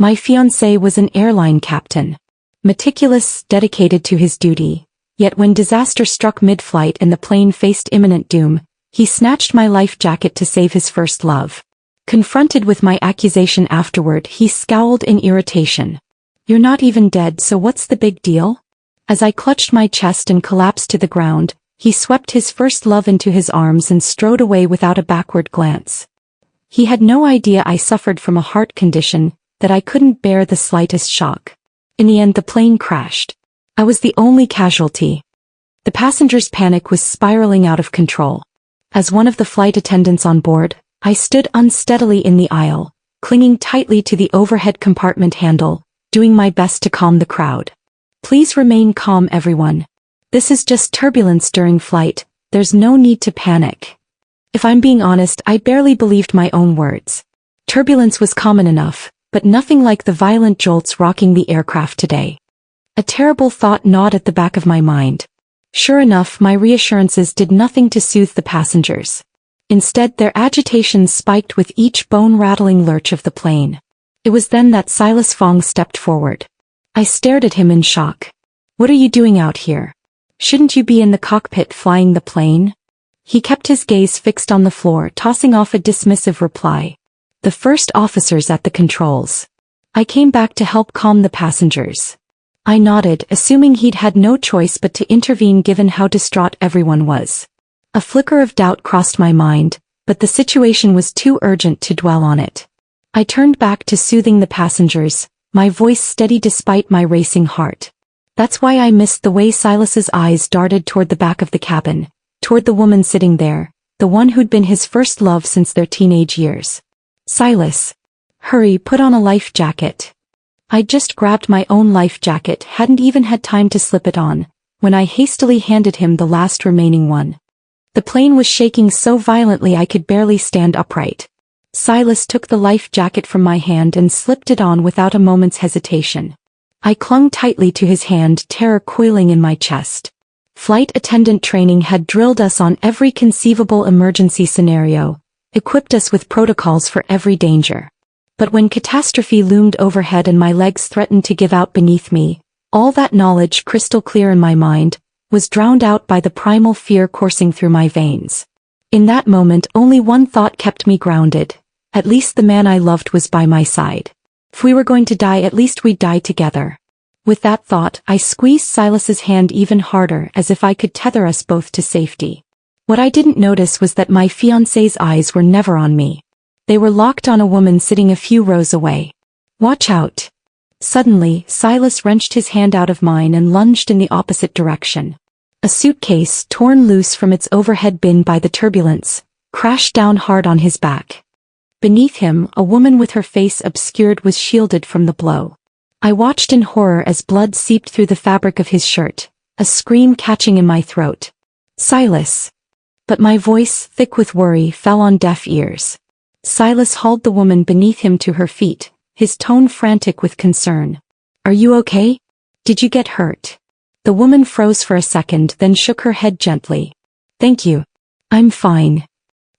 My fiancé was an airline captain. Meticulous, dedicated to his duty. Yet when disaster struck mid-flight and the plane faced imminent doom, he snatched my life jacket to save his first love. Confronted with my accusation afterward, he scowled in irritation. "You're not even dead, so what's the big deal?" As I clutched my chest and collapsed to the ground, he swept his first love into his arms and strode away without a backward glance. He had no idea I suffered from a heart condition, that I couldn't bear the slightest shock. In the end, the plane crashed. I was the only casualty. The passengers' panic was spiraling out of control. As one of the flight attendants on board, I stood unsteadily in the aisle, clinging tightly to the overhead compartment handle, doing my best to calm the crowd. "Please remain calm, everyone. This is just turbulence during flight, there's no need to panic." If I'm being honest, I barely believed my own words. Turbulence was common enough, but nothing like the violent jolts rocking the aircraft today. A terrible thought gnawed at the back of my mind. Sure enough, my reassurances did nothing to soothe the passengers. Instead, their agitation spiked with each bone-rattling lurch of the plane. It was then that Silas Fong stepped forward. I stared at him in shock. "What are you doing out here? Shouldn't you be in the cockpit flying the plane?" He kept his gaze fixed on the floor, tossing off a dismissive reply. "The first officers at the controls. I came back to help calm the passengers." I nodded, assuming he'd had no choice but to intervene given how distraught everyone was. A flicker of doubt crossed my mind, but the situation was too urgent to dwell on it. I turned back to soothing the passengers, my voice steady despite my racing heart. That's why I missed the way Silas's eyes darted toward the back of the cabin, toward the woman sitting there, the one who'd been his first love since their teenage years. "Silas. Hurry, put on a life jacket." I'd just grabbed my own life jacket, hadn't even had time to slip it on, when I hastily handed him the last remaining one. The plane was shaking so violently I could barely stand upright. Silas took the life jacket from my hand and slipped it on without a moment's hesitation. I clung tightly to his hand, terror coiling in my chest. Flight attendant training had drilled us on every conceivable emergency scenario, equipped us with protocols for every danger. But when catastrophe loomed overhead and my legs threatened to give out beneath me, all that knowledge, crystal clear in my mind, was drowned out by the primal fear coursing through my veins. In that moment, only one thought kept me grounded. At least the man I loved was by my side. If we were going to die, at least we'd die together. With that thought, I squeezed Silas's hand even harder, as if I could tether us both to safety. What I didn't notice was that my fiancé's eyes were never on me. They were locked on a woman sitting a few rows away. "Watch out." Suddenly, Silas wrenched his hand out of mine and lunged in the opposite direction. A suitcase, torn loose from its overhead bin by the turbulence, crashed down hard on his back. Beneath him, a woman with her face obscured was shielded from the blow. I watched in horror as blood seeped through the fabric of his shirt, a scream catching in my throat. "Silas!" But my voice, thick with worry, fell on deaf ears. Silas hauled the woman beneath him to her feet, his tone frantic with concern. "Are you okay? Did you get hurt?" The woman froze for a second, then shook her head gently. "Thank you. I'm fine."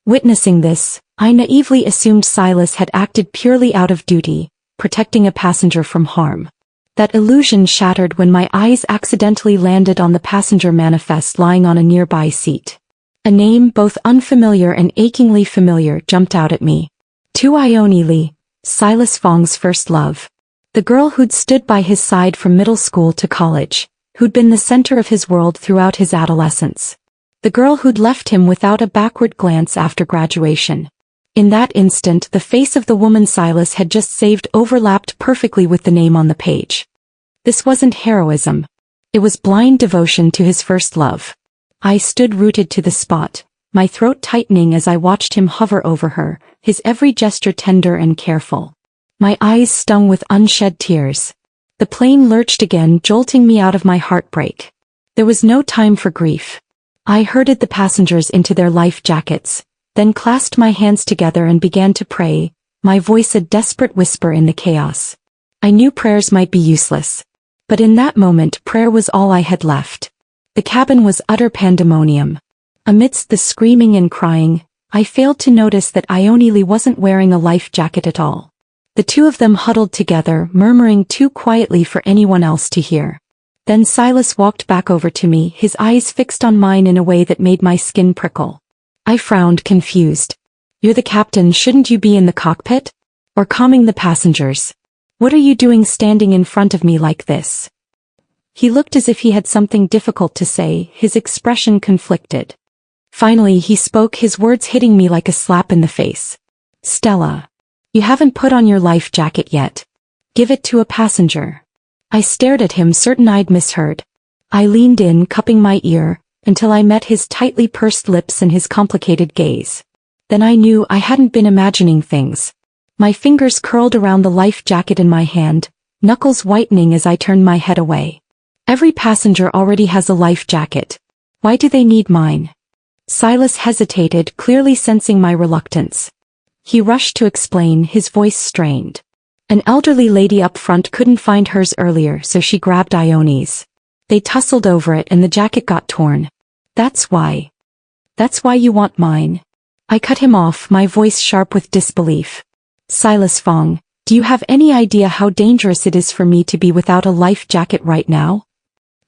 Witnessing this, I naively assumed Silas had acted purely out of duty, protecting a passenger from harm. That illusion shattered when my eyes accidentally landed on the passenger manifest lying on a nearby seat. A name both unfamiliar and achingly familiar jumped out at me. To Ioni Lee, Silas Fong's first love. The girl who'd stood by his side from middle school to college, who'd been the center of his world throughout his adolescence. The girl who'd left him without a backward glance after graduation. In that instant, the face of the woman Silas had just saved overlapped perfectly with the name on the page. This wasn't heroism. It was blind devotion to his first love. I stood rooted to the spot, my throat tightening as I watched him hover over her, his every gesture tender and careful. My eyes stung with unshed tears. The plane lurched again, jolting me out of my heartbreak. There was no time for grief. I herded the passengers into their life jackets, then clasped my hands together and began to pray, my voice a desperate whisper in the chaos. I knew prayers might be useless. But in that moment, prayer was all I had left. The cabin was utter pandemonium. Amidst the screaming and crying, I failed to notice that Ioni Lee wasn't wearing a life jacket at all. The two of them huddled together, murmuring too quietly for anyone else to hear. Then Silas walked back over to me, his eyes fixed on mine in a way that made my skin prickle. I frowned, confused. "You're the captain, shouldn't you be in the cockpit? Or calming the passengers? What are you doing standing in front of me like this?" He looked as if he had something difficult to say, his expression conflicted. Finally he spoke, his words hitting me like a slap in the face. "Stella. You haven't put on your life jacket yet. Give it to a passenger." I stared at him, certain I'd misheard. I leaned in, cupping my ear, until I met his tightly pursed lips and his complicated gaze. Then I knew I hadn't been imagining things. My fingers curled around the life jacket in my hand, knuckles whitening as I turned my head away. "Every passenger already has a life jacket. Why do they need mine?" Silas hesitated, clearly sensing my reluctance. He rushed to explain, his voice strained. "An elderly lady up front couldn't find hers earlier, so she grabbed Ioni's. They tussled over it and the jacket got torn. That's why. That's why you want mine." I cut him off, my voice sharp with disbelief. "Silas Fong, do you have any idea how dangerous it is for me to be without a life jacket right now?"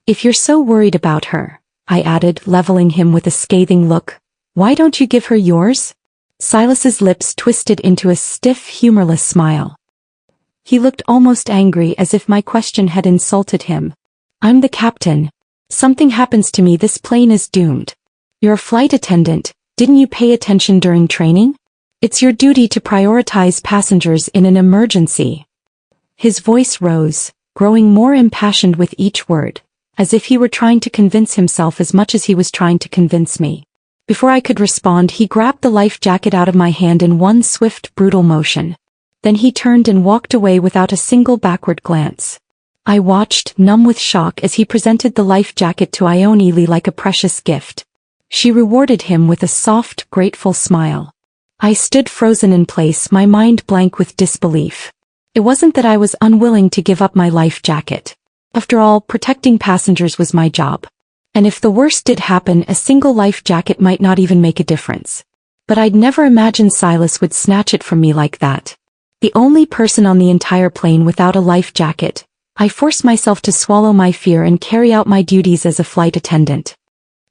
"If you're so worried about her," I added, leveling him with a scathing look, "why don't you give her yours?" Silas's lips twisted into a stiff, humorless smile. He looked almost angry, as if my question had insulted him. "I'm the captain. Something happens to me, this plane is doomed. You're a flight attendant, didn't you pay attention during training? It's your duty to prioritize passengers in an emergency." His voice rose, growing more impassioned with each word, as if he were trying to convince himself as much as he was trying to convince me. Before I could respond, he grabbed the life jacket out of my hand in one swift, brutal motion. Then he turned and walked away without a single backward glance. I watched, numb with shock, as he presented the life jacket to Ioni like a precious gift. She rewarded him with a soft, grateful smile. I stood frozen in place, my mind blank with disbelief. It wasn't that I was unwilling to give up my life jacket. After all, protecting passengers was my job. And if the worst did happen, a single life jacket might not even make a difference. But I'd never imagined Silas would snatch it from me like that. The only person on the entire plane without a life jacket, I forced myself to swallow my fear and carry out my duties as a flight attendant.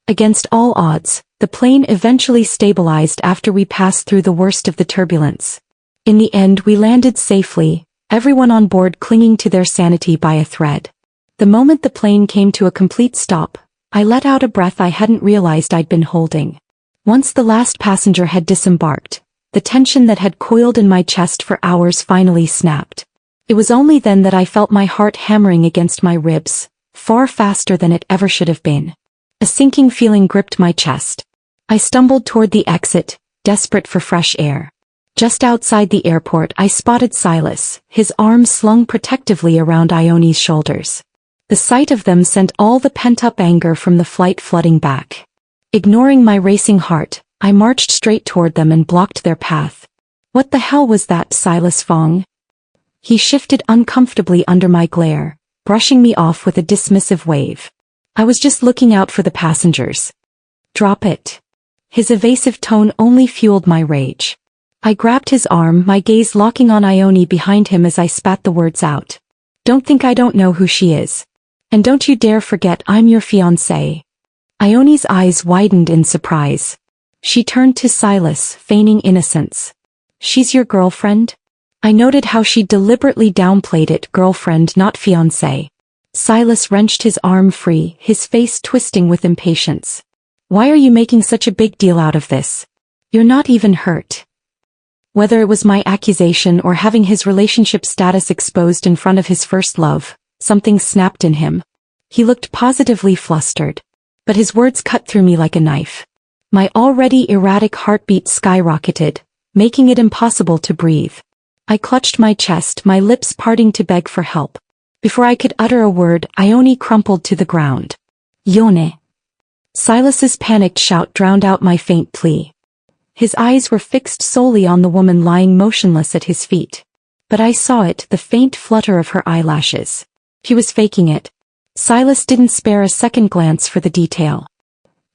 Against all odds, the plane eventually stabilized after we passed through the worst of the turbulence. In the end, we landed safely, everyone on board clinging to their sanity by a thread. The moment the plane came to a complete stop, I let out a breath I hadn't realized I'd been holding. Once the last passenger had disembarked, the tension that had coiled in my chest for hours finally snapped. It was only then that I felt my heart hammering against my ribs, far faster than it ever should have been. A sinking feeling gripped my chest. I stumbled toward the exit, desperate for fresh air. Just outside the airport, I spotted Silas, his arms slung protectively around Ioni's shoulders. The sight of them sent all the pent-up anger from the flight flooding back. Ignoring my racing heart, I marched straight toward them and blocked their path. "What the hell was that, Silas Fong?" He shifted uncomfortably under my glare, brushing me off with a dismissive wave. "I was just looking out for the passengers." "Drop it." His evasive tone only fueled my rage. I grabbed his arm, my gaze locking on Ioni behind him as I spat the words out. "Don't think I don't know who she is. And don't you dare forget I'm your fiancé." Ioni's eyes widened in surprise. She turned to Silas, feigning innocence. "She's your girlfriend?" I noted how she deliberately downplayed it, girlfriend, not fiancé. Silas wrenched his arm free, his face twisting with impatience. "Why are you making such a big deal out of this? You're not even hurt." Whether it was my accusation or having his relationship status exposed in front of his first love, something snapped in him. He looked positively flustered. But his words cut through me like a knife. My already erratic heartbeat skyrocketed, making it impossible to breathe. I clutched my chest, my lips parting to beg for help. Before I could utter a word, Ioni crumpled to the ground. "Ioni." Silas's panicked shout drowned out my faint plea. His eyes were fixed solely on the woman lying motionless at his feet. But I saw it, the faint flutter of her eyelashes. He was faking it. Silas didn't spare a second glance for the detail.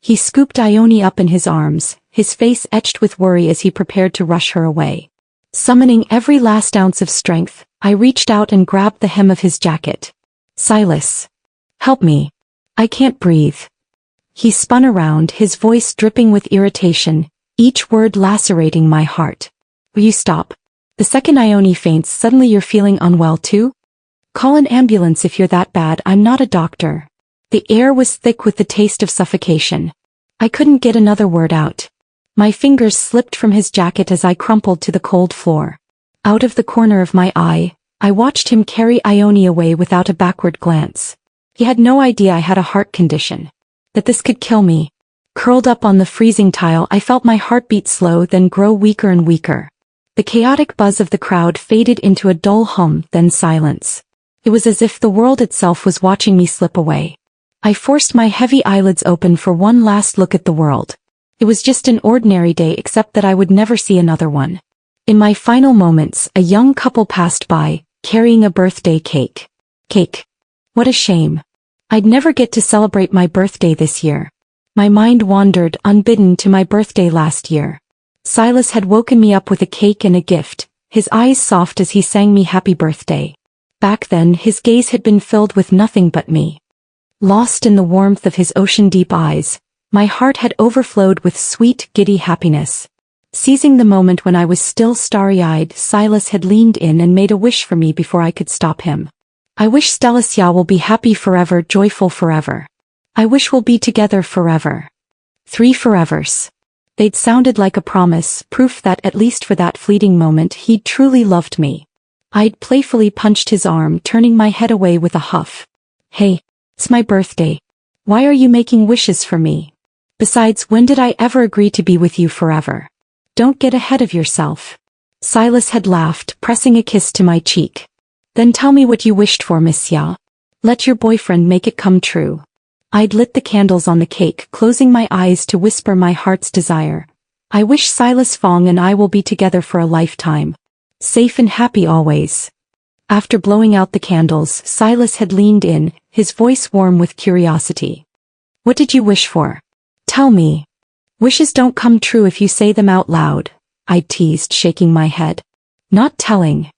He scooped Ioni up in his arms, his face etched with worry as he prepared to rush her away. Summoning every last ounce of strength, I reached out and grabbed the hem of his jacket. Silas. Help me. I can't breathe. He spun around, his voice dripping with irritation, each word lacerating my heart. Will you stop? The second Ioni faints, suddenly you're feeling unwell too? Call an ambulance if you're that bad, I'm not a doctor. The air was thick with the taste of suffocation. I couldn't get another word out. My fingers slipped from his jacket as I crumpled to the cold floor. Out of the corner of my eye, I watched him carry Ioni away without a backward glance. He had no idea I had a heart condition. That this could kill me. Curled up on the freezing tile, I felt my heartbeat slow, then grow weaker and weaker. The chaotic buzz of the crowd faded into a dull hum, then silence. It was as if the world itself was watching me slip away. I forced my heavy eyelids open for one last look at the world. It was just an ordinary day, except that I would never see another one. In my final moments, a young couple passed by, carrying a birthday cake. Cake. What a shame. I'd never get to celebrate my birthday this year. My mind wandered unbidden to my birthday last year. Silas had woken me up with a cake and a gift, his eyes soft as he sang me happy birthday. Back then, his gaze had been filled with nothing but me. Lost in the warmth of his ocean-deep eyes, my heart had overflowed with sweet, giddy happiness. Seizing the moment when I was still starry-eyed, Silas had leaned in and made a wish for me before I could stop him. I wish Stella will be happy forever, joyful forever. I wish we'll be together forever. 3 forevers. They'd sounded like a promise, proof that at least for that fleeting moment he'd truly loved me. I'd playfully punched his arm, turning my head away with a huff. Hey, it's my birthday. Why are you making wishes for me? Besides, when did I ever agree to be with you forever? Don't get ahead of yourself. Silas had laughed, pressing a kiss to my cheek. Then tell me what you wished for, Monsieur. Let your boyfriend make it come true. I'd lit the candles on the cake, closing my eyes to whisper my heart's desire. I wish Silas Fong and I will be together for a lifetime. Safe and happy always. After blowing out the candles, Silas had leaned in, his voice warm with curiosity. What did you wish for? Tell me. Wishes don't come true if you say them out loud, I teased, shaking my head. Not telling.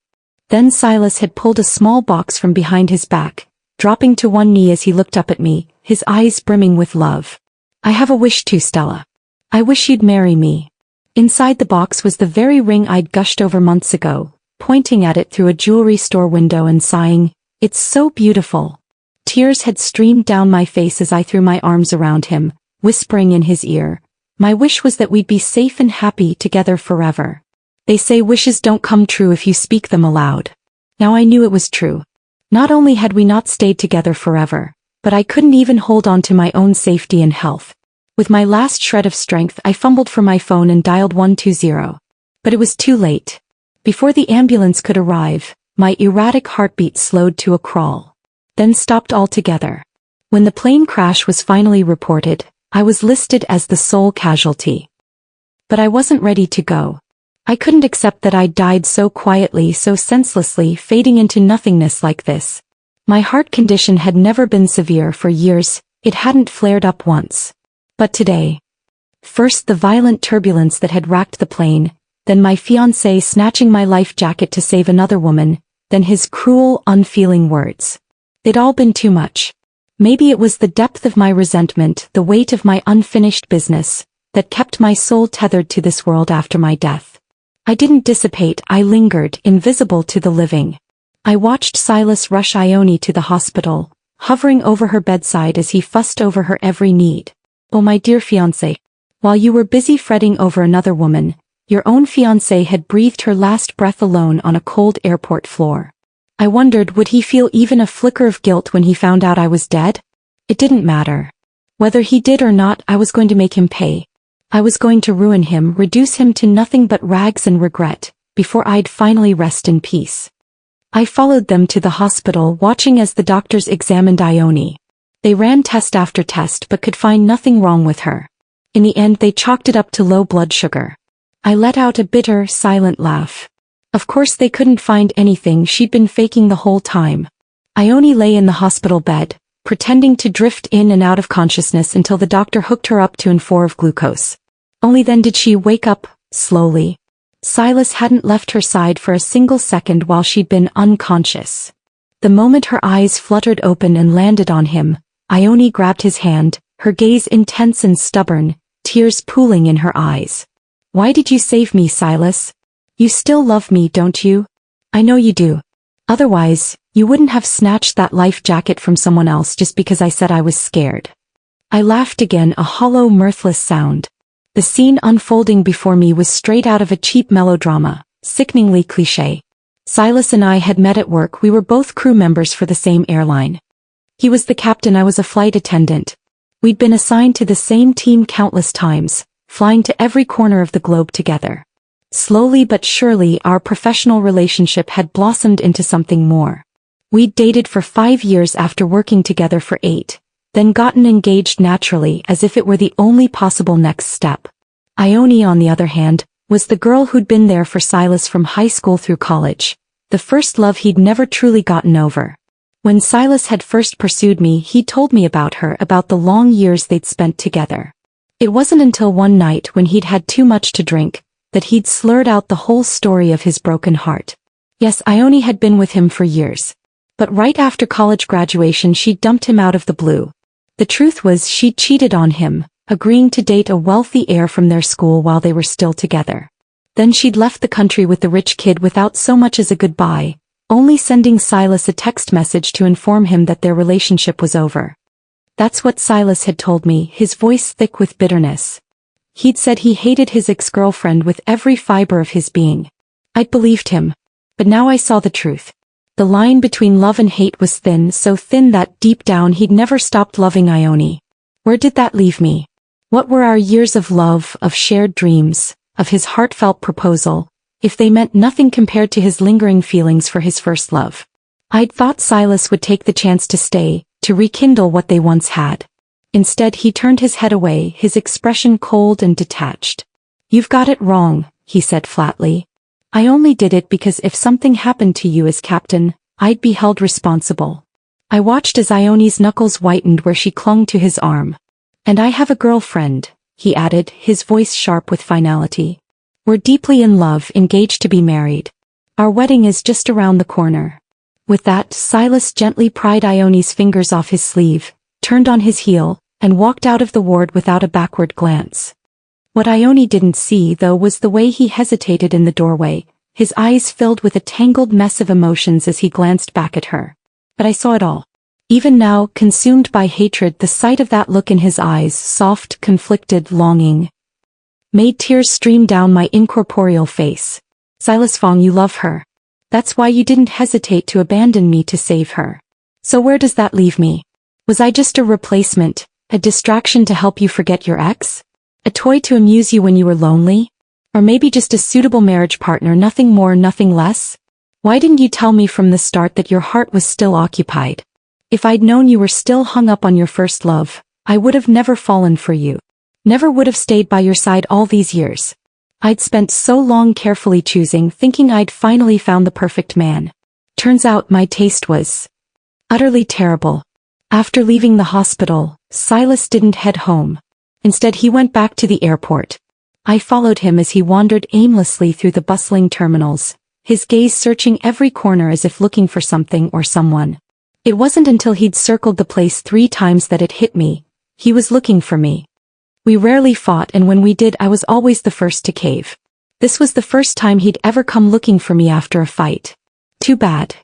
Then Silas had pulled a small box from behind his back, dropping to one knee as he looked up at me, his eyes brimming with love. I have a wish too, Stella. I wish you'd marry me. Inside the box was the very ring I'd gushed over months ago, pointing at it through a jewelry store window and sighing, it's so beautiful. Tears had streamed down my face as I threw my arms around him, whispering in his ear, my wish was that we'd be safe and happy together forever. They say wishes don't come true if you speak them aloud. Now I knew it was true. Not only had we not stayed together forever, but I couldn't even hold on to my own safety and health. With my last shred of strength, I fumbled for my phone and dialed 120. But it was too late. Before the ambulance could arrive, my erratic heartbeat slowed to a crawl. Then stopped altogether. When the plane crash was finally reported, I was listed as the sole casualty. But I wasn't ready to go. I couldn't accept that I'd died so quietly, so senselessly, fading into nothingness like this. My heart condition had never been severe for years, it hadn't flared up once. But today. First the violent turbulence that had racked the plane, then my fiancé snatching my life jacket to save another woman, then his cruel, unfeeling words. They'd all been too much. Maybe it was the depth of my resentment, the weight of my unfinished business, that kept my soul tethered to this world after my death. I didn't dissipate, I lingered, invisible to the living. I watched Silas rush Ioni to the hospital, hovering over her bedside as he fussed over her every need. Oh my dear fiancé. While you were busy fretting over another woman, your own fiancé had breathed her last breath alone on a cold airport floor. I wondered, would he feel even a flicker of guilt when he found out I was dead? It didn't matter. Whether he did or not, I was going to make him pay. I was going to ruin him, reduce him to nothing but rags and regret, before I'd finally rest in peace. I followed them to the hospital, watching as the doctors examined Ioni. They ran test after test but could find nothing wrong with her. In the end they chalked it up to low blood sugar. I let out a bitter, silent laugh. Of course they couldn't find anything, she'd been faking the whole time. Ioni lay in the hospital bed, pretending to drift in and out of consciousness until the doctor hooked her up to an IV of glucose. Only then did she wake up, slowly. Silas hadn't left her side for a single second while she'd been unconscious. The moment her eyes fluttered open and landed on him, Ioni grabbed his hand, her gaze intense and stubborn, tears pooling in her eyes. "Why did you save me, Silas? You still love me, don't you? I know you do. Otherwise, you wouldn't have snatched that life jacket from someone else just because I said I was scared." I laughed again, a hollow, mirthless sound. The scene unfolding before me was straight out of a cheap melodrama, sickeningly cliché. Silas and I had met at work. We were both crew members for the same airline. He was the captain, I was a flight attendant. We'd been assigned to the same team countless times, flying to every corner of the globe together. Slowly but surely, our professional relationship had blossomed into something more. We'd dated for 5 years after working together for 8. Then gotten engaged naturally, as if it were the only possible next step. Ioni, on the other hand, was the girl who'd been there for Silas from high school through college, the first love he'd never truly gotten over. When Silas had first pursued me, he told me about her, about the long years they'd spent together. It wasn't until one night when he'd had too much to drink, that he'd slurred out the whole story of his broken heart. Yes, Ioni had been with him for years. But right after college graduation she'd dumped him out of the blue. The truth was she'd cheated on him, agreeing to date a wealthy heir from their school while they were still together. Then she'd left the country with the rich kid without so much as a goodbye, only sending Silas a text message to inform him that their relationship was over. That's what Silas had told me, his voice thick with bitterness. He'd said he hated his ex-girlfriend with every fiber of his being. I'd believed him. But now I saw the truth. The line between love and hate was thin, so thin that deep down he'd never stopped loving Ioni. Where did that leave me? What were our years of love, of shared dreams, of his heartfelt proposal, if they meant nothing compared to his lingering feelings for his first love? I'd thought Silas would take the chance to stay, to rekindle what they once had. Instead he turned his head away, his expression cold and detached. "You've got it wrong," he said flatly. "I only did it because if something happened to you as captain, I'd be held responsible." I watched as Ioni's knuckles whitened where she clung to his arm. "And I have a girlfriend," he added, his voice sharp with finality. "We're deeply in love, engaged to be married. Our wedding is just around the corner." With that, Silas gently pried Ioni's fingers off his sleeve, turned on his heel, and walked out of the ward without a backward glance. What Ioni didn't see, though, was the way he hesitated in the doorway, his eyes filled with a tangled mess of emotions as he glanced back at her. But I saw it all. Even now, consumed by hatred, the sight of that look in his eyes, soft, conflicted, longing, made tears stream down my incorporeal face. "Silas Fong, you love her. That's why you didn't hesitate to abandon me to save her. So where does that leave me? Was I just a replacement, a distraction to help you forget your ex? A toy to amuse you when you were lonely? Or maybe just a suitable marriage partner, nothing more, nothing less? Why didn't you tell me from the start that your heart was still occupied? If I'd known you were still hung up on your first love, I would have never fallen for you. Never would have stayed by your side all these years. I'd spent so long carefully choosing, thinking I'd finally found the perfect man. Turns out my taste was utterly terrible." After leaving the hospital, Silas didn't head home. Instead he went back to the airport. I followed him as he wandered aimlessly through the bustling terminals, his gaze searching every corner as if looking for something or someone. It wasn't until he'd circled the place 3 times that it hit me. He was looking for me. We rarely fought, and when we did I was always the first to cave. This was the first time he'd ever come looking for me after a fight. Too bad.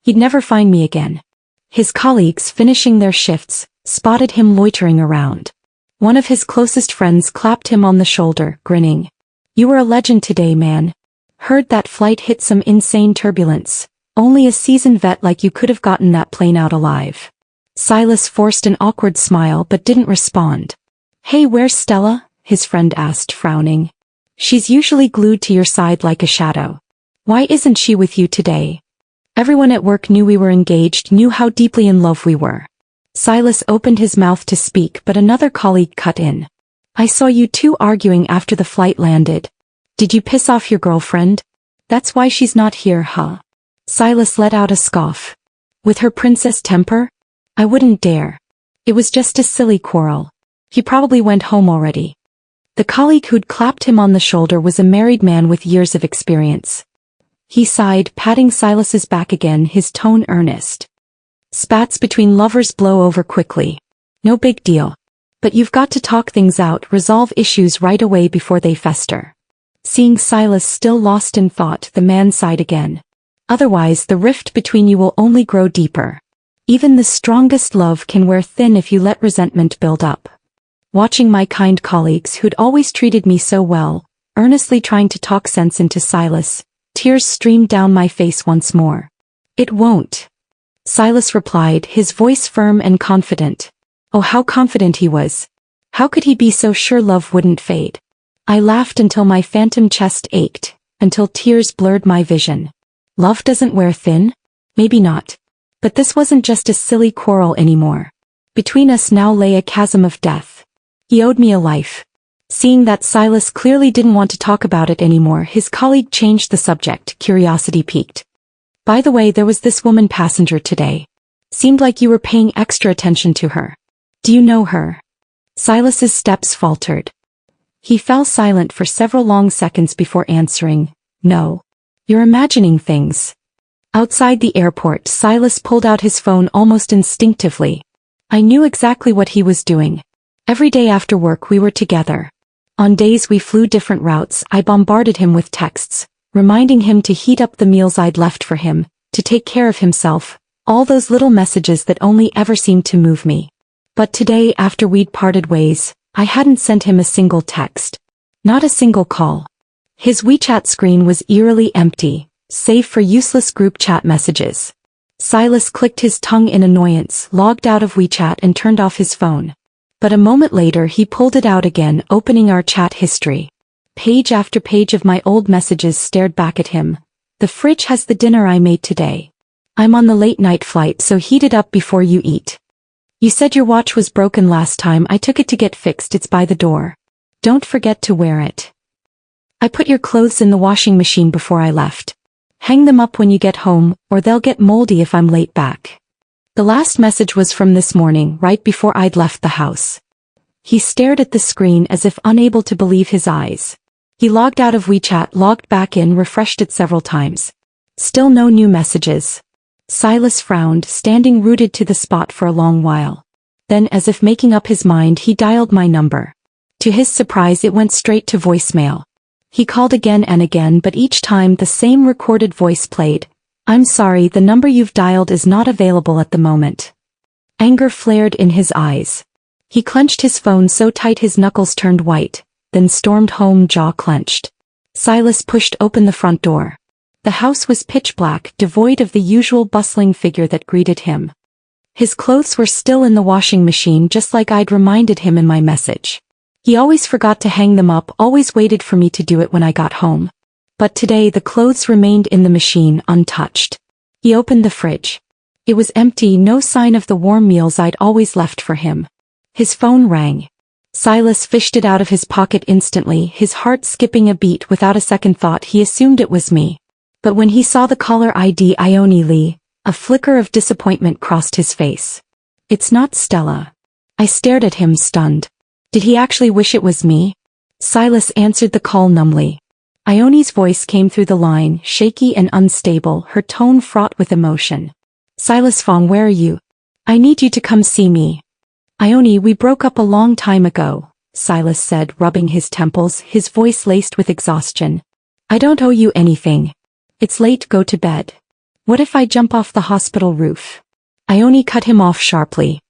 He'd never find me again. His colleagues, finishing their shifts, spotted him loitering around. One of his closest friends clapped him on the shoulder, grinning. "You were a legend today, man. Heard that flight hit some insane turbulence. Only a seasoned vet like you could have gotten that plane out alive." Silas forced an awkward smile but didn't respond. "Hey, where's Stella?" his friend asked, frowning. "She's usually glued to your side like a shadow. Why isn't she with you today?" Everyone at work knew we were engaged, knew how deeply in love we were. Silas opened his mouth to speak, but another colleague cut in. "I saw you two arguing after the flight landed. Did you piss off your girlfriend? That's why she's not here, huh?" Silas let out a scoff. "With her princess temper? I wouldn't dare. It was just a silly quarrel. He probably went home already." The colleague who'd clapped him on the shoulder was a married man with years of experience. He sighed, patting Silas's back again, his tone earnest. Spats between lovers blow over quickly. No big deal. But you've got to talk things out, resolve issues right away before they fester. Seeing Silas still lost in thought, the man sighed again. Otherwise, the rift between you will only grow deeper. Even the strongest love can wear thin if you let resentment build up. Watching my kind colleagues who'd always treated me so well, earnestly trying to talk sense into Silas, tears streamed down my face once more. It won't. Silas replied, his voice firm and confident. Oh, how confident he was. How could he be so sure love wouldn't fade? I laughed until my phantom chest ached, until tears blurred my vision. Love doesn't wear thin? Maybe not. But this wasn't just a silly quarrel anymore. Between us now lay a chasm of death. He owed me a life. Seeing that Silas clearly didn't want to talk about it anymore, his colleague changed the subject, curiosity piqued. By the way, there was this woman passenger today. Seemed like you were paying extra attention to her. Do you know her? Silas's steps faltered. He fell silent for several long seconds before answering, no. You're imagining things. Outside the airport, Silas pulled out his phone almost instinctively. I knew exactly what he was doing. Every day after work we were together. On days we flew different routes, I bombarded him with texts, reminding him to heat up the meals I'd left for him, to take care of himself, all those little messages that only ever seemed to move me. But today, after we'd parted ways, I hadn't sent him a single text. Not a single call. His WeChat screen was eerily empty, save for useless group chat messages. Silas clicked his tongue in annoyance, logged out of WeChat and turned off his phone. But a moment later he pulled it out again, opening our chat history. Page after page of my old messages stared back at him. The fridge has the dinner I made today. I'm on the late night flight, so heat it up before you eat. You said your watch was broken last time, I took it to get fixed, it's by the door. Don't forget to wear it. I put your clothes in the washing machine before I left. Hang them up when you get home, or they'll get moldy if I'm late back. The last message was from this morning, right before I'd left the house. He stared at the screen as if unable to believe his eyes. He logged out of WeChat, logged back in, refreshed it several times. Still no new messages. Silas frowned, standing rooted to the spot for a long while. Then, as if making up his mind, he dialed my number. To his surprise, it went straight to voicemail. He called again and again, but each time the same recorded voice played. I'm sorry, the number you've dialed is not available at the moment. Anger flared in his eyes. He clenched his phone so tight his knuckles turned white, then stormed home, jaw clenched. Silas pushed open the front door. The house was pitch black, devoid of the usual bustling figure that greeted him. His clothes were still in the washing machine, just like I'd reminded him in my message. He always forgot to hang them up, always waited for me to do it when I got home. But today the clothes remained in the machine, untouched. He opened the fridge. It was empty, no sign of the warm meals I'd always left for him. His phone rang. Silas fished it out of his pocket instantly, his heart skipping a beat. Without a second thought he assumed it was me. But when he saw the caller ID Ioni, a flicker of disappointment crossed his face. It's not Stella. I stared at him, stunned. Did he actually wish it was me? Silas answered the call numbly. Ioni's voice came through the line, shaky and unstable, her tone fraught with emotion. Silas Fong, where are you? I need you to come see me. Ioni, we broke up a long time ago, Silas said, rubbing his temples, his voice laced with exhaustion. I don't owe you anything. It's late, go to bed. What if I jump off the hospital roof? Ioni cut him off sharply.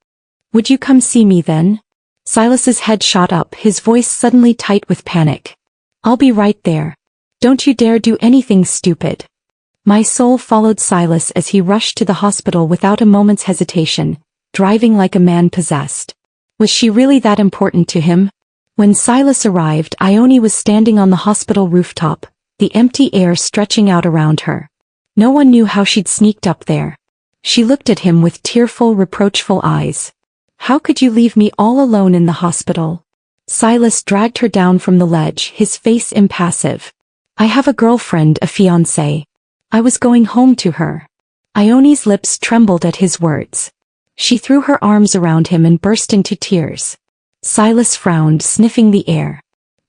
Would you come see me then? Silas's head shot up, his voice suddenly tight with panic. I'll be right there. Don't you dare do anything stupid. My soul followed Silas as he rushed to the hospital without a moment's hesitation, driving like a man possessed. Was she really that important to him? When Silas arrived, Ioni was standing on the hospital rooftop, the empty air stretching out around her. No one knew how she'd sneaked up there. She looked at him with tearful, reproachful eyes. How could you leave me all alone in the hospital? Silas dragged her down from the ledge, his face impassive. I have a girlfriend, a fiancée. I was going home to her. Ioni's lips trembled at his words. She threw her arms around him and burst into tears. Silas frowned, sniffing the air.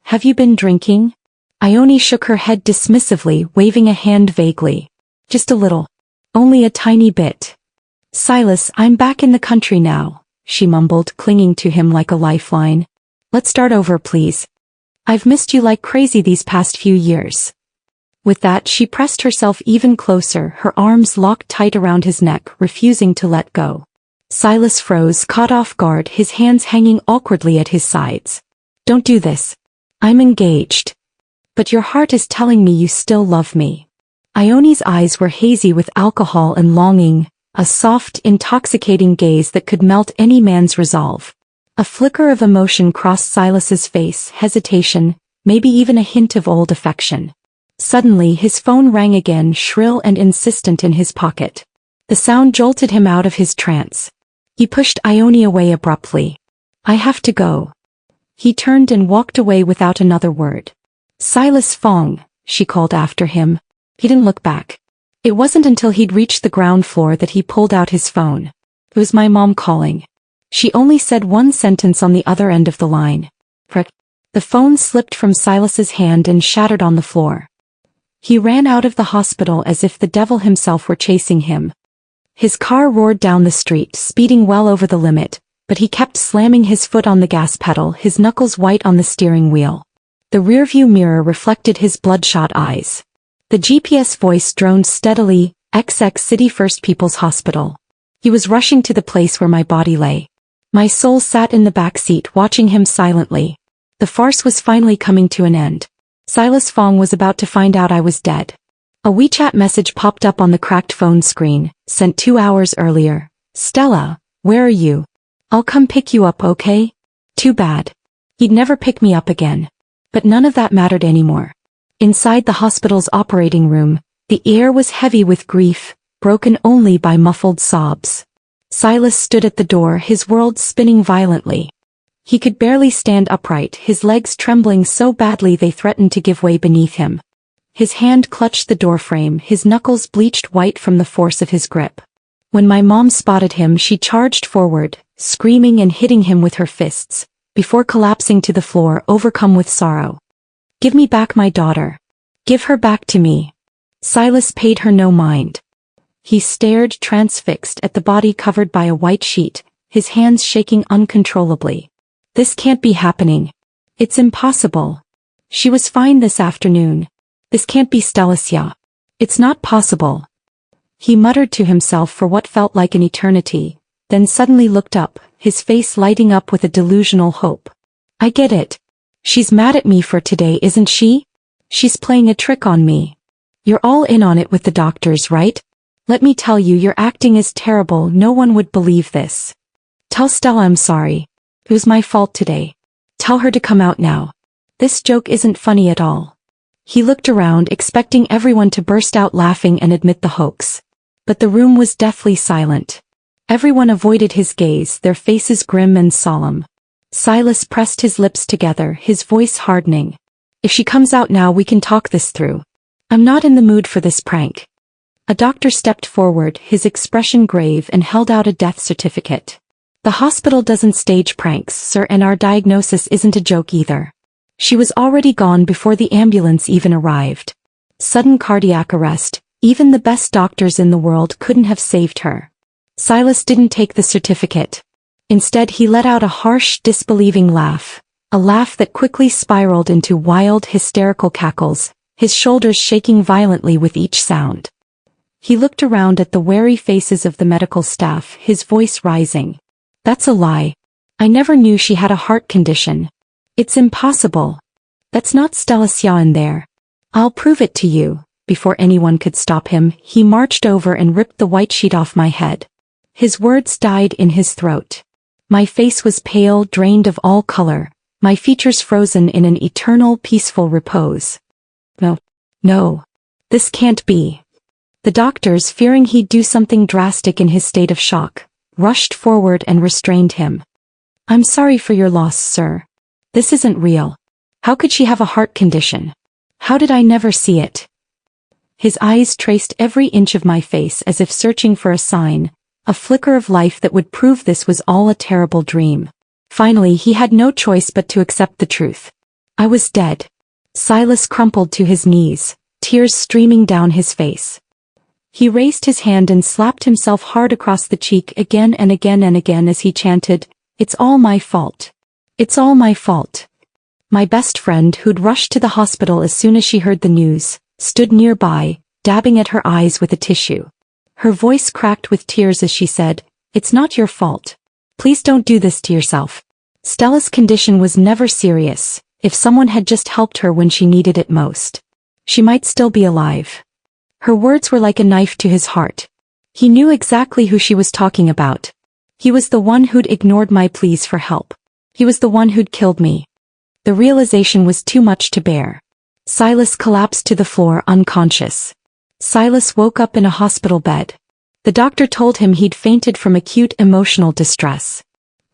Have you been drinking? Ioni shook her head dismissively, waving a hand vaguely. Just a little. Only a tiny bit. Silas, I'm back in the country now, she mumbled, clinging to him like a lifeline. Let's start over, please. I've missed you like crazy these past few years. With that, she pressed herself even closer, her arms locked tight around his neck, refusing to let go. Silas froze, caught off guard, his hands hanging awkwardly at his sides. Don't do this. I'm engaged. But your heart is telling me you still love me. Ioni's eyes were hazy with alcohol and longing, a soft, intoxicating gaze that could melt any man's resolve. A flicker of emotion crossed Silas's face, hesitation, maybe even a hint of old affection. Suddenly his phone rang again, shrill and insistent in his pocket. The sound jolted him out of his trance. He pushed Ioni away abruptly. I have to go. He turned and walked away without another word. Silas Fong, she called after him. He didn't look back. It wasn't until he'd reached the ground floor that he pulled out his phone. It was my mom calling. She only said one sentence on the other end of the line. Prick. The phone slipped from Silas's hand and shattered on the floor. He ran out of the hospital as if the devil himself were chasing him. His car roared down the street, speeding well over the limit, but he kept slamming his foot on the gas pedal, his knuckles white on the steering wheel. The rearview mirror reflected his bloodshot eyes. The GPS voice droned steadily, XX City First People's Hospital. He was rushing to the place where my body lay. My soul sat in the back seat watching him silently. The farce was finally coming to an end. Silas Fong was about to find out I was dead. A WeChat message popped up on the cracked phone screen, sent 2 hours earlier. Stella, where are you? I'll come pick you up, okay? Too bad. He'd never pick me up again. But none of that mattered anymore. Inside the hospital's operating room, the air was heavy with grief, broken only by muffled sobs. Silas stood at the door, his world spinning violently. He could barely stand upright, his legs trembling so badly they threatened to give way beneath him. His hand clutched the doorframe, his knuckles bleached white from the force of his grip. When my mom spotted him, she charged forward, screaming and hitting him with her fists, before collapsing to the floor, overcome with sorrow. Give me back my daughter. Give her back to me. Silas paid her no mind. He stared transfixed at the body covered by a white sheet, his hands shaking uncontrollably. This can't be happening. It's impossible. She was fine this afternoon. This can't be Stella. It's not possible. He muttered to himself for what felt like an eternity, then suddenly looked up, his face lighting up with a delusional hope. I get it. She's mad at me for today, isn't she? She's playing a trick on me. You're all in on it with the doctors, right? Let me tell you, your acting is terrible. No one would believe this. Tell Stella I'm sorry. It was my fault today. Tell her to come out now. This joke isn't funny at all. He looked around, expecting everyone to burst out laughing and admit the hoax. But the room was deathly silent. Everyone avoided his gaze, their faces grim and solemn. Silas pressed his lips together, his voice hardening. If she comes out now, we can talk this through. I'm not in the mood for this prank. A doctor stepped forward, his expression grave, and held out a death certificate. The hospital doesn't stage pranks, sir, and our diagnosis isn't a joke either. She was already gone before the ambulance even arrived. Sudden cardiac arrest, even the best doctors in the world couldn't have saved her. Silas didn't take the certificate. Instead, he let out a harsh, disbelieving laugh, a laugh that quickly spiraled into wild, hysterical cackles, his shoulders shaking violently with each sound. He looked around at the wary faces of the medical staff, his voice rising. That's a lie. I never knew she had a heart condition. It's impossible. That's not Stella in there. I'll prove it to you. Before anyone could stop him, he marched over and ripped the white sheet off my head. His words died in his throat. My face was pale, drained of all color, my features frozen in an eternal peaceful repose. No. This can't be. The doctors, fearing he'd do something drastic in his state of shock, rushed forward and restrained him. I'm sorry for your loss, sir. This isn't real. How could she have a heart condition? How did I never see it? His eyes traced every inch of my face as if searching for a sign, a flicker of life that would prove this was all a terrible dream. Finally, he had no choice but to accept the truth. I was dead. Silas crumpled to his knees, tears streaming down his face. He raised his hand and slapped himself hard across the cheek again and again and again as he chanted, "It's all my fault. It's all my fault." My best friend, who'd rushed to the hospital as soon as she heard the news, stood nearby, dabbing at her eyes with a tissue. Her voice cracked with tears as she said, "It's not your fault. Please don't do this to yourself." Stella's condition was never serious. If someone had just helped her when she needed it most, she might still be alive. Her words were like a knife to his heart. He knew exactly who she was talking about. He was the one who'd ignored my pleas for help. He was the one who'd killed me. The realization was too much to bear. Silas collapsed to the floor unconscious. Silas woke up in a hospital bed. The doctor told him he'd fainted from acute emotional distress.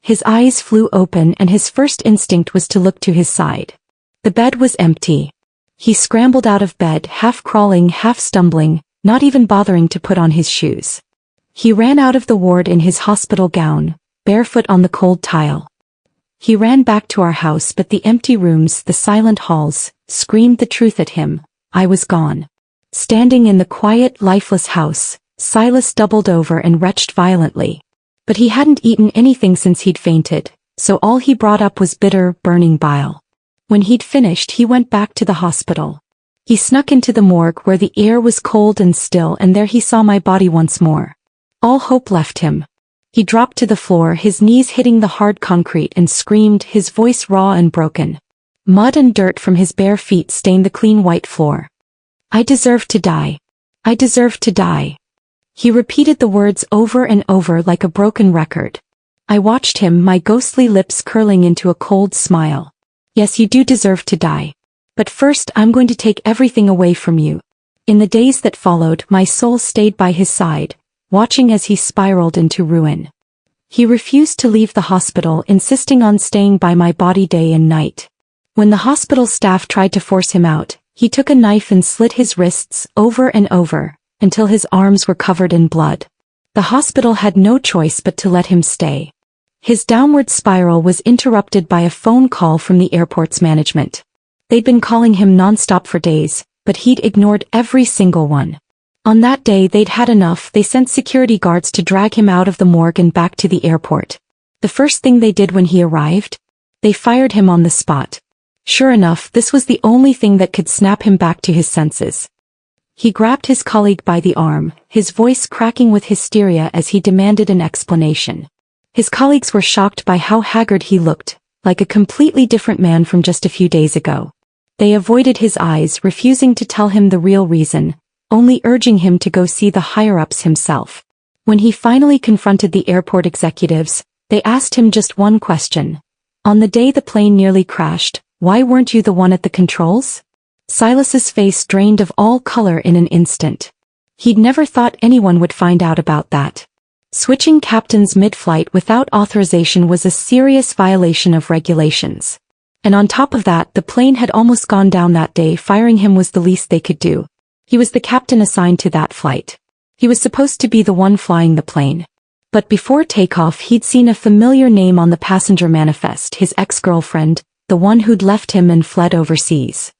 His eyes flew open and his first instinct was to look to his side. The bed was empty. He scrambled out of bed, half crawling, half stumbling, not even bothering to put on his shoes. He ran out of the ward in his hospital gown, barefoot on the cold tile. He ran back to our house, but the empty rooms, the silent halls, screamed the truth at him. I was gone. Standing in the quiet, lifeless house, Silas doubled over and retched violently. But he hadn't eaten anything since he'd fainted, so all he brought up was bitter, burning bile. When he'd finished, he went back to the hospital. He snuck into the morgue where the air was cold and still, and there he saw my body once more. All hope left him. He dropped to the floor, his knees hitting the hard concrete, and screamed, his voice raw and broken. Mud and dirt from his bare feet stained the clean white floor. I deserve to die. I deserve to die. He repeated the words over and over like a broken record. I watched him, my ghostly lips curling into a cold smile. Yes, you do deserve to die. But first I'm going to take everything away from you. In the days that followed, my soul stayed by his side, watching as he spiraled into ruin. He refused to leave the hospital, insisting on staying by my body day and night. When the hospital staff tried to force him out, he took a knife and slit his wrists over and over, until his arms were covered in blood. The hospital had no choice but to let him stay. His downward spiral was interrupted by a phone call from the airport's management. They'd been calling him nonstop for days, but he'd ignored every single one. On that day they'd had enough. They sent security guards to drag him out of the morgue and back to the airport. The first thing they did when he arrived? They fired him on the spot. Sure enough, this was the only thing that could snap him back to his senses. He grabbed his colleague by the arm, his voice cracking with hysteria as he demanded an explanation. His colleagues were shocked by how haggard he looked, like a completely different man from just a few days ago. They avoided his eyes, refusing to tell him the real reason, only urging him to go see the higher-ups himself. When he finally confronted the airport executives, they asked him just one question. On the day the plane nearly crashed, why weren't you the one at the controls? Silas's face drained of all color in an instant. He'd never thought anyone would find out about that. Switching captains mid-flight without authorization was a serious violation of regulations. And on top of that, the plane had almost gone down that day. Firing him was the least they could do. He was the captain assigned to that flight. He was supposed to be the one flying the plane. But before takeoff, he'd seen a familiar name on the passenger manifest, his ex-girlfriend, the one who'd left him and fled overseas.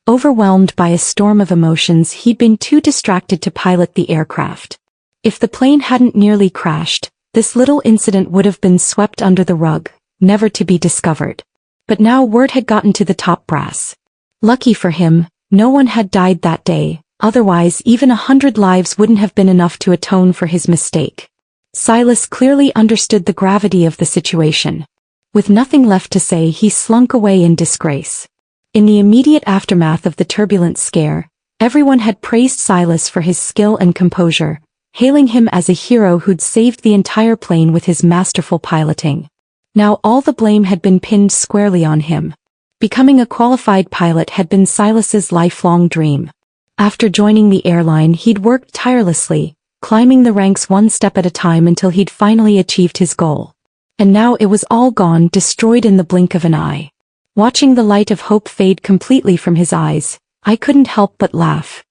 Overwhelmed by a storm of emotions, he'd been too distracted to pilot the aircraft. If the plane hadn't nearly crashed, this little incident would have been swept under the rug, never to be discovered. But now word had gotten to the top brass. Lucky for him, no one had died that day, otherwise even 100 lives wouldn't have been enough to atone for his mistake. Silas clearly understood the gravity of the situation. With nothing left to say, he slunk away in disgrace. In the immediate aftermath of the turbulence scare, everyone had praised Silas for his skill and composure, hailing him as a hero who'd saved the entire plane with his masterful piloting. Now all the blame had been pinned squarely on him. Becoming a qualified pilot had been Silas's lifelong dream. After joining the airline, he'd worked tirelessly, climbing the ranks one step at a time until he'd finally achieved his goal. And now it was all gone, destroyed in the blink of an eye. Watching the light of hope fade completely from his eyes, I couldn't help but laugh.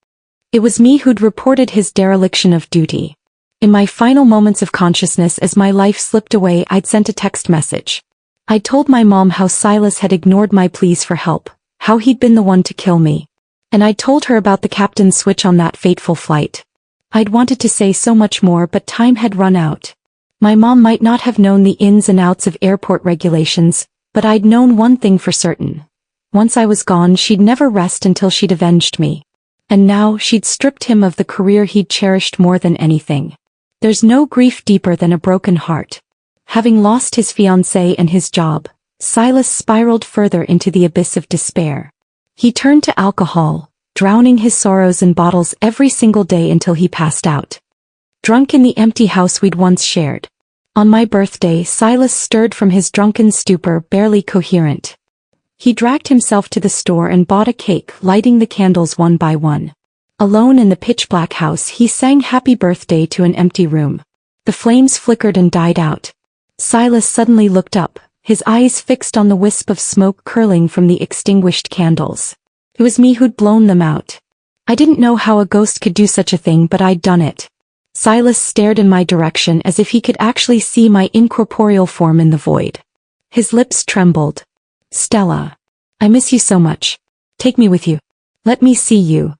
It was me who'd reported his dereliction of duty. In my final moments of consciousness as my life slipped away, I'd sent a text message. I told my mom how Silas had ignored my pleas for help, how he'd been the one to kill me. And I'd told her about the captain's switch on that fateful flight. I'd wanted to say so much more, but time had run out. My mom might not have known the ins and outs of airport regulations, but I'd known one thing for certain. Once I was gone, she'd never rest until she'd avenged me. And now she'd stripped him of the career he'd cherished more than anything. There's no grief deeper than a broken heart. Having lost his fiancée and his job, Silas spiraled further into the abyss of despair. He turned to alcohol, drowning his sorrows in bottles every single day until he passed out. Drunk in the empty house we'd once shared. On my birthday, Silas stirred from his drunken stupor, barely coherent. He dragged himself to the store and bought a cake, lighting the candles one by one. Alone in the pitch-black house, he sang happy birthday to an empty room. The flames flickered and died out. Silas suddenly looked up, his eyes fixed on the wisp of smoke curling from the extinguished candles. It was me who'd blown them out. I didn't know how a ghost could do such a thing, but I'd done it. Silas stared in my direction as if he could actually see my incorporeal form in the void. His lips trembled. "Stella. I miss you so much. Take me with you. Let me see you."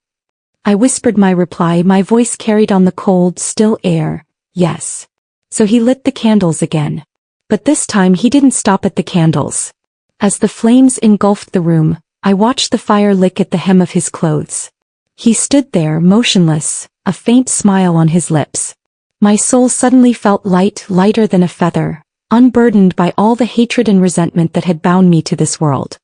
I whispered my reply, my voice carried on the cold, still air. "Yes." So he lit the candles again. But this time he didn't stop at the candles. As the flames engulfed the room, I watched the fire lick at the hem of his clothes. He stood there, motionless, a faint smile on his lips. My soul suddenly felt light, lighter than a feather, unburdened by all the hatred and resentment that had bound me to this world.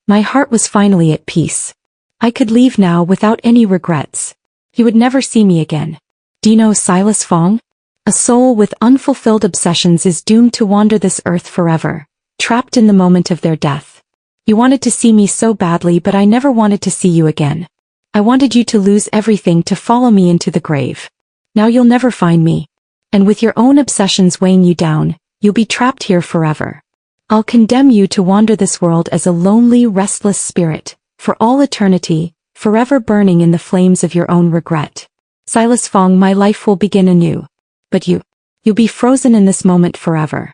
My heart was finally at peace. I could leave now without any regrets. He would never see me again. Do you know Silas Fong? A soul with unfulfilled obsessions is doomed to wander this earth forever, trapped in the moment of their death. You wanted to see me so badly, but I never wanted to see you again. I wanted you to lose everything, to follow me into the grave. Now you'll never find me. And with your own obsessions weighing you down, you'll be trapped here forever. I'll condemn you to wander this world as a lonely, restless spirit, for all eternity, forever burning in the flames of your own regret. Silas Fong, my life will begin anew. But you'll be frozen in this moment forever.